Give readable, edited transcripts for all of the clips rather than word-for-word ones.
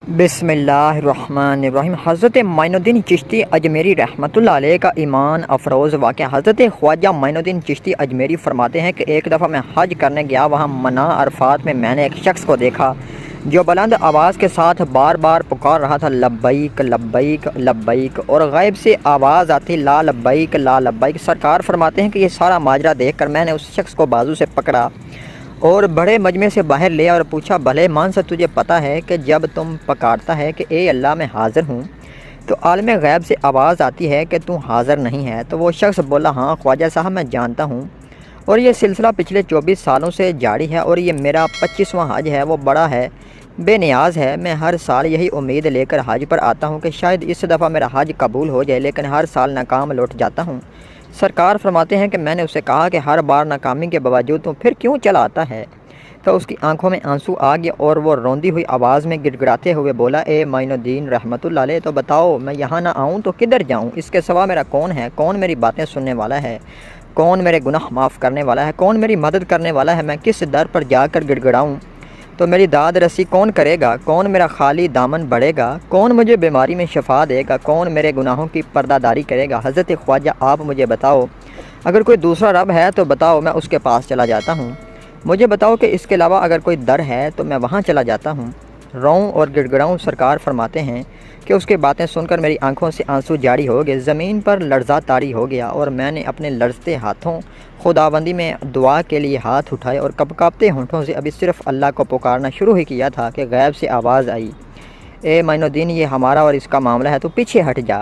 بسم اللہ الرحمن الرحیم۔ حضرت معین الدین چشتی اجمیری رحمۃ اللہ علیہ کا ایمان افروز واقعہ۔ حضرت خواجہ معین الدین چشتی اجمیری فرماتے ہیں کہ ایک دفعہ میں حج کرنے گیا، وہاں منی عرفات میں میں نے ایک شخص کو دیکھا جو بلند آواز کے ساتھ بار بار پکار رہا تھا، لبیک لبیک لبیک، اور غیب سے آواز آتی، لا لبیک لا لبیک۔ سرکار فرماتے ہیں کہ یہ سارا ماجرا دیکھ کر میں نے اس شخص کو بازو سے پکڑا اور بڑے مجمع سے باہر لیا اور پوچھا، بھلے مانس تجھے پتہ ہے کہ جب تم پکارتا ہے کہ اے اللہ میں حاضر ہوں تو عالم غیب سے آواز آتی ہے کہ تو حاضر نہیں ہے؟ تو وہ شخص بولا، ہاں خواجہ صاحب میں جانتا ہوں، اور یہ سلسلہ پچھلے 24 سالوں سے جاری ہے، اور یہ میرا 25واں حج ہے۔ وہ بڑا ہے، بے نیاز ہے، میں ہر سال یہی امید لے کر حج پر آتا ہوں کہ شاید اس دفعہ میرا حج قبول ہو جائے، لیکن ہر سال ناکام لوٹ جاتا ہوں۔ سرکار فرماتے ہیں کہ میں نے اسے کہا کہ ہر بار ناکامی کے باوجود تو پھر کیوں چلا آتا ہے؟ تو اس کی آنکھوں میں آنسو آ گیا اور وہ روندی ہوئی آواز میں گڑ گڑاتے ہوئے بولا، اے معین الدین رحمۃ اللہ علیہ، تو بتاؤ میں یہاں نہ آؤں تو کدھر جاؤں؟ اس کے سوا میرا کون ہے؟ کون میری باتیں سننے والا ہے؟ کون میرے گناہ معاف کرنے والا ہے؟ کون میری مدد کرنے والا ہے؟ میں کس در پر جا کر گڑ گڑاؤں تو میری داد رسی کون کرے گا؟ کون میرا خالی دامن بڑھے گا؟ کون مجھے بیماری میں شفا دے گا؟ کون میرے گناہوں کی پردہ داری کرے گا؟ حضرت خواجہ آپ مجھے بتاؤ، اگر کوئی دوسرا رب ہے تو بتاؤ، میں اس کے پاس چلا جاتا ہوں۔ مجھے بتاؤ کہ اس کے علاوہ اگر کوئی در ہے تو میں وہاں چلا جاتا ہوں، روؤں اور گڑ گڑاؤں۔ سرکار فرماتے ہیں کہ اس کی باتیں سن کر میری آنکھوں سے آنسو جاری ہو گئے، زمین پر لرزہ طاری ہو گیا، اور میں نے اپنے لرزتے ہاتھوں خداوندی میں دعا کے لیے ہاتھ اٹھائے اور کانپتے ہونٹوں سے ابھی صرف اللہ کو پکارنا شروع ہی کیا تھا کہ غیب سے آواز آئی، اے معین الدین، یہ ہمارا اور اس کا معاملہ ہے، تو پیچھے ہٹ جا۔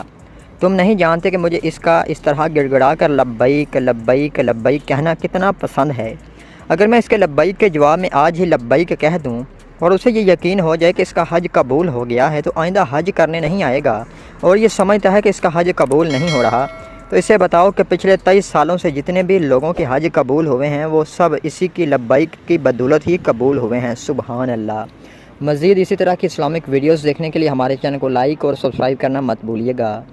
تم نہیں جانتے کہ مجھے اس طرح گڑ گڑا کر لبیک لبیک لبیک کہنا کتنا پسند ہے۔ اگر میں اس کے لبیک کے جواب میں آج ہی لبیک کہہ دوں اور اسے یہ یقین ہو جائے کہ اس کا حج قبول ہو گیا ہے، تو آئندہ حج کرنے نہیں آئے گا، اور یہ سمجھتا ہے کہ اس کا حج قبول نہیں ہو رہا، تو اسے بتاؤ کہ پچھلے 23 سالوں سے جتنے بھی لوگوں کے حج قبول ہوئے ہیں وہ سب اسی کی لبیک کی بدولت ہی قبول ہوئے ہیں۔ سبحان اللہ۔ مزید اسی طرح کی اسلامک ویڈیوز دیکھنے کے لیے ہمارے چینل کو لائک اور سبسکرائب کرنا مت بھولیے گا۔